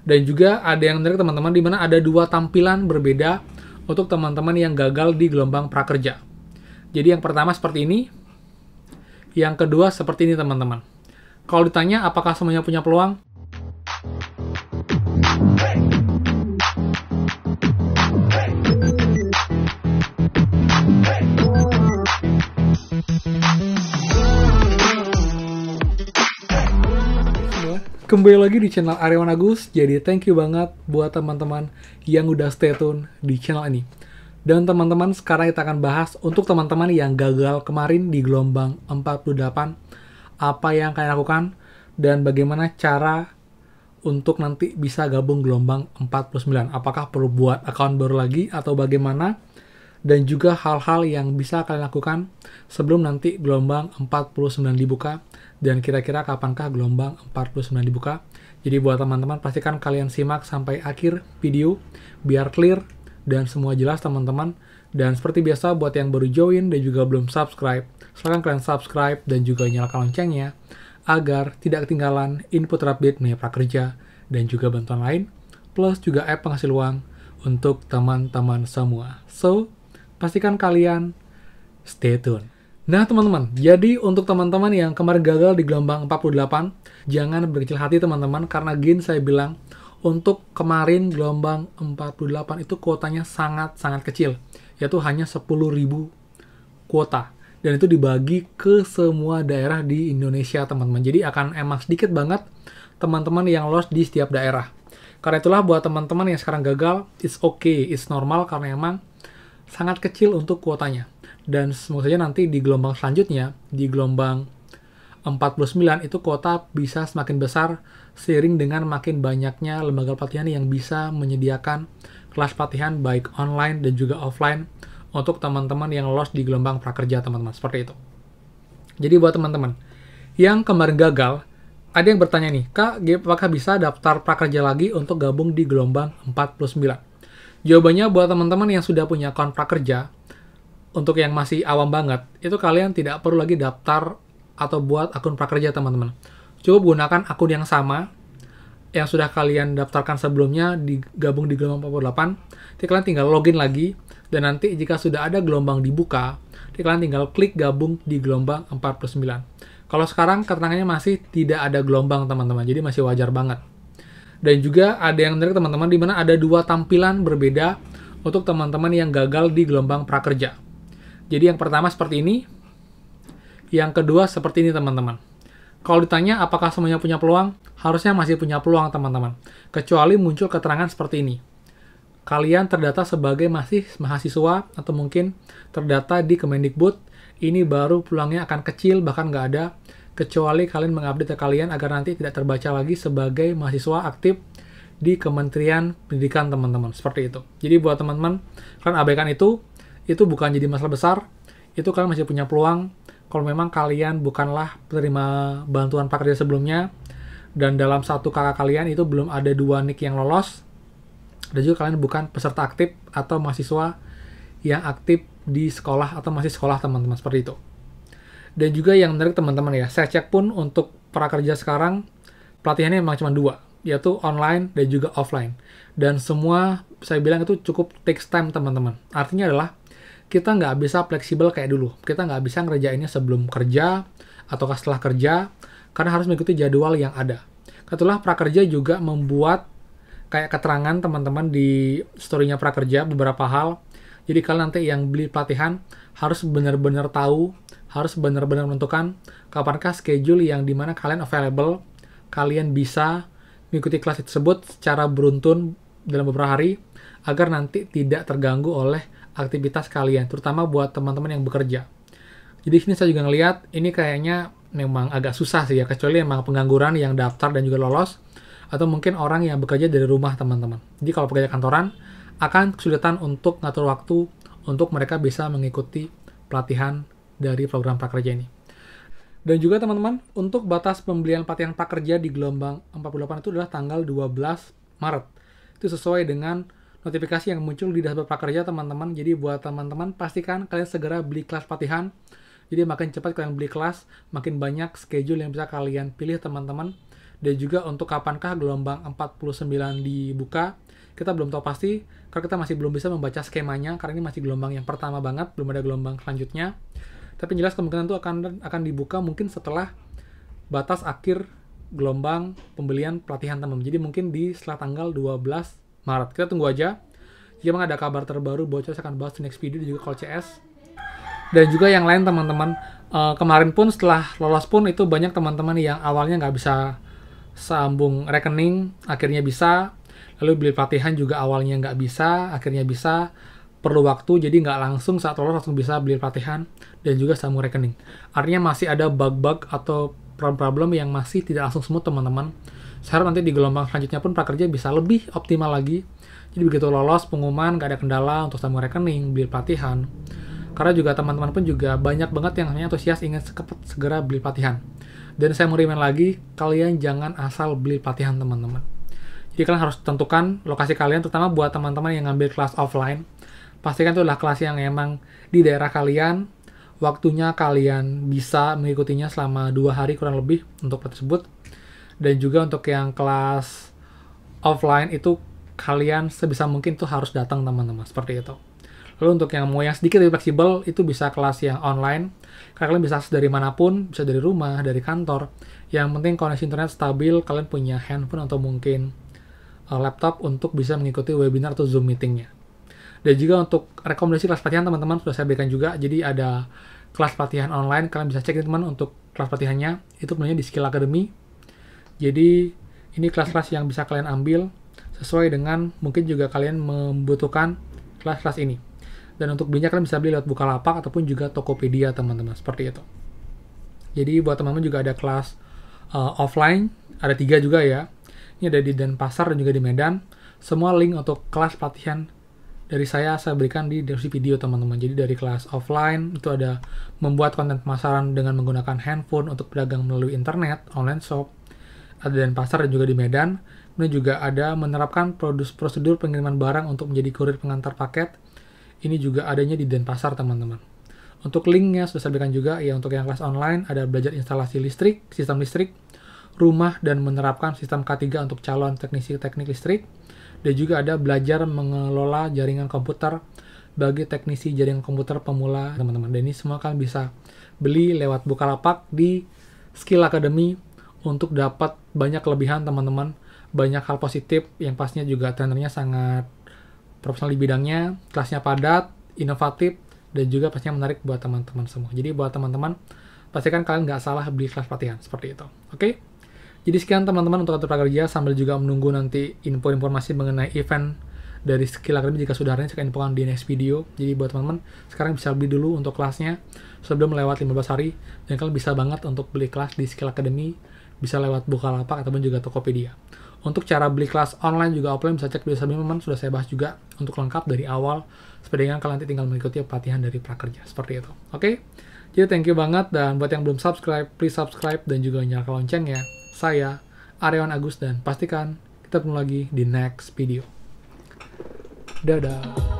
Dan juga ada yang menarik teman-teman, di mana ada dua tampilan berbeda untuk teman-teman yang gagal di gelombang prakerja. Jadi yang pertama seperti ini, yang kedua seperti ini teman-teman. Kalau ditanya apakah semuanya punya peluang? Kembali lagi di channel Aryawan Agus. Jadi thank you banget buat teman-teman yang udah stay tune di channel ini. Dan teman-teman, sekarang kita akan bahas untuk teman-teman yang gagal kemarin di gelombang 48, apa yang kalian lakukan dan bagaimana cara untuk nanti bisa gabung gelombang 49. Apakah perlu buat account baru lagi atau bagaimana? Dan juga hal-hal yang bisa kalian lakukan sebelum nanti gelombang 49 dibuka, dan kira-kira kapankah gelombang 49 dibuka. Jadi buat teman-teman, pastikan kalian simak sampai akhir video biar clear dan semua jelas teman-teman. Dan seperti biasa buat yang baru join dan juga belum subscribe, silahkan kalian subscribe dan juga nyalakan loncengnya agar tidak ketinggalan info terupdate mengenai prakerja dan juga bantuan lain, plus juga app penghasil uang untuk teman-teman semua. So, pastikan kalian stay tune. Nah teman-teman, jadi untuk teman-teman yang kemarin gagal di gelombang 48, jangan berkecil hati teman-teman, karena gini saya bilang, untuk kemarin gelombang 48 itu kuotanya sangat-sangat kecil, yaitu hanya 10.000 kuota. Dan itu dibagi ke semua daerah di Indonesia teman-teman. Jadi akan emang sedikit banget teman-teman yang lolos di setiap daerah. Karena itulah buat teman-teman yang sekarang gagal, it's okay, it's normal, karena emang sangat kecil untuk kuotanya. Dan semoga saja nanti di gelombang selanjutnya, di gelombang 49 itu kuota bisa semakin besar seiring dengan makin banyaknya lembaga pelatihan yang bisa menyediakan kelas pelatihan baik online dan juga offline untuk teman-teman yang lolos di gelombang prakerja teman-teman, seperti itu. Jadi buat teman-teman yang kemarin gagal, ada yang bertanya nih, Kak, apakah bisa daftar prakerja lagi untuk gabung di gelombang 49? Jawabannya buat teman-teman yang sudah punya akun prakerja, untuk yang masih awam banget, itu kalian tidak perlu lagi daftar atau buat akun prakerja teman-teman. Cukup gunakan akun yang sama yang sudah kalian daftarkan sebelumnya, digabung di gelombang 48. Jadi kalian tinggal login lagi, dan nanti jika sudah ada gelombang dibuka, jadi kalian tinggal klik gabung di gelombang 49. Kalau sekarang keterangannya masih tidak ada gelombang teman-teman, jadi masih wajar banget. Dan juga ada yang menarik teman-teman, di mana ada dua tampilan berbeda untuk teman-teman yang gagal di gelombang prakerja. Jadi yang pertama seperti ini, yang kedua seperti ini teman-teman. Kalau ditanya apakah semuanya punya peluang, harusnya masih punya peluang teman-teman. Kecuali muncul keterangan seperti ini. Kalian terdata sebagai masih mahasiswa atau mungkin terdata di Kemendikbud, ini baru peluangnya akan kecil, bahkan nggak ada, kecuali kalian mengupdate kalian agar nanti tidak terbaca lagi sebagai mahasiswa aktif di Kementerian Pendidikan teman-teman, seperti itu. Jadi buat teman-teman, kalian abaikan itu bukan jadi masalah besar, itu kalian masih punya peluang kalau memang kalian bukanlah penerima bantuan prakerja sebelumnya, dan dalam satu kakak kalian itu belum ada 2 nick yang lolos, dan juga kalian bukan peserta aktif atau mahasiswa yang aktif di sekolah atau masih sekolah teman-teman, seperti itu. Dan juga yang menarik teman-teman ya, saya cek pun untuk prakerja sekarang pelatihannya memang cuma 2, yaitu online dan juga offline. Dan semua saya bilang itu cukup takes time teman-teman. Artinya adalah kita nggak bisa fleksibel kayak dulu. Kita nggak bisa ngerjainnya sebelum kerja atau setelah kerja, karena harus mengikuti jadwal yang ada. Kebetulan prakerja juga membuat kayak keterangan teman-teman di story-nya prakerja beberapa hal. Jadi kalian nanti yang beli pelatihan harus benar-benar tahu, harus benar-benar menentukan kapankah schedule yang dimana kalian available, kalian bisa mengikuti kelas tersebut secara beruntun dalam beberapa hari, agar nanti tidak terganggu oleh aktivitas kalian, terutama buat teman-teman yang bekerja. Jadi sini saya juga ngelihat ini kayaknya memang agak susah sih ya, kecuali memang pengangguran yang daftar dan juga lolos, atau mungkin orang yang bekerja dari rumah teman-teman. Jadi kalau pekerja kantoran akan kesulitan untuk ngatur waktu untuk mereka bisa mengikuti pelatihan dari program prakerja ini. Dan juga teman-teman, untuk batas pembelian pelatihan prakerja di gelombang 48 itu adalah tanggal 12 Maret. Itu sesuai dengan notifikasi yang muncul di dashboard prakerja teman-teman. Jadi buat teman-teman, pastikan kalian segera beli kelas pelatihan. Jadi makin cepat kalian beli kelas, makin banyak schedule yang bisa kalian pilih teman-teman. Dan juga untuk kapankah gelombang 49 dibuka, kita belum tahu pasti, karena kita masih belum bisa membaca skemanya, karena ini masih gelombang yang pertama banget, belum ada gelombang selanjutnya. Tapi jelas kemungkinan itu akan dibuka mungkin setelah batas akhir gelombang pembelian pelatihan teman. Jadi mungkin setelah tanggal 12 Maret. Kita tunggu aja. Jika memang ada kabar terbaru bocor, saya akan bahas di next video, dan juga call CS. Dan juga yang lain teman-teman, kemarin pun setelah lolos pun itu banyak teman-teman yang awalnya nggak bisa sambung rekening, akhirnya bisa. Lalu beli pelatihan juga awalnya nggak bisa, akhirnya bisa. Perlu waktu, jadi nggak langsung saat lolos langsung bisa beli pelatihan dan juga sambung rekening. Artinya masih ada bug-bug atau problem-problem yang masih tidak langsung smooth teman-teman. Saya harap nanti di gelombang selanjutnya pun prakerja bisa lebih optimal lagi. Jadi begitu lolos pengumuman, nggak ada kendala untuk sambung rekening, beli pelatihan. Karena juga teman-teman pun juga banyak banget yang namanya antusias ingin segera beli pelatihan. Dan saya mau remind lagi, kalian jangan asal beli pelatihan teman-teman. Jadi kalian harus tentukan lokasi kalian, terutama buat teman-teman yang ngambil kelas offline. Pastikan itu adalah kelas yang emang di daerah kalian, waktunya kalian bisa mengikutinya selama 2 hari kurang lebih untuk tersebut. Dan juga untuk yang kelas offline itu kalian sebisa mungkin tuh harus datang teman-teman, seperti itu. Lalu untuk yang mau yang sedikit lebih fleksibel, itu bisa kelas yang online. Karena kalian bisa dari manapun, bisa dari rumah, dari kantor. Yang penting koneksi internet stabil, kalian punya handphone atau mungkin laptop untuk bisa mengikuti webinar atau Zoom meetingnya. Dan juga untuk rekomendasi kelas pelatihan teman-teman sudah saya berikan juga. Jadi ada kelas pelatihan online, kalian bisa cek teman untuk kelas pelatihannya. Itu sebenarnya di Skill Academy. Jadi ini kelas-kelas yang bisa kalian ambil sesuai dengan mungkin juga kalian membutuhkan kelas-kelas ini. Dan untuk belinya kalian bisa beli lewat Bukalapak ataupun juga Tokopedia teman-teman, seperti itu. Jadi buat teman-teman juga ada kelas offline, ada 3 juga ya. Ini ada di Denpasar dan juga di Medan. Semua link untuk kelas pelatihan dari saya berikan di deskripsi video teman-teman. Jadi dari kelas offline itu ada membuat konten pemasaran dengan menggunakan handphone untuk pedagang melalui internet, online shop. Ada di Denpasar dan juga di Medan. Kemudian juga ada menerapkan prosedur pengiriman barang untuk menjadi kurir pengantar paket. Ini juga adanya di Denpasar teman-teman. Untuk linknya sudah saya berikan juga ya. Untuk yang kelas online ada belajar instalasi listrik, sistem listrik, rumah dan menerapkan sistem K3 untuk calon teknisi teknik listrik. Dan juga ada belajar mengelola jaringan komputer bagi teknisi jaringan komputer pemula teman-teman. Dan ini semua kalian bisa beli lewat Bukalapak di Skill Academy untuk dapat banyak kelebihan teman-teman, banyak hal positif yang pastinya juga trainernya sangat profesional di bidangnya, kelasnya padat, inovatif, dan juga pastinya menarik buat teman-teman semua. Jadi buat teman-teman, pastikan kalian nggak salah beli kelas pelatihan, seperti itu. Oke? Jadi sekian teman-teman untuk Kartu Prakerja, sambil juga menunggu nanti info-informasi mengenai event dari Skill Academy jika sudah ada, saya akan infokan di next video. Jadi buat teman-teman, sekarang bisa beli dulu untuk kelasnya, sebelum melewat 15 hari, dan kalian bisa banget untuk beli kelas di Skill Academy, bisa lewat Bukalapak ataupun juga Tokopedia. Untuk cara beli kelas online juga offline bisa cek video sebelumnya, teman, sudah saya bahas juga untuk lengkap dari awal, supaya dengan kalian nanti tinggal mengikuti pelatihan dari prakerja, seperti itu. Oke? Jadi thank you banget, dan buat yang belum subscribe, please subscribe dan juga nyalakan loncengnya. Saya Aryawan Agus, dan pastikan kita ketemu lagi di next video. Dadah!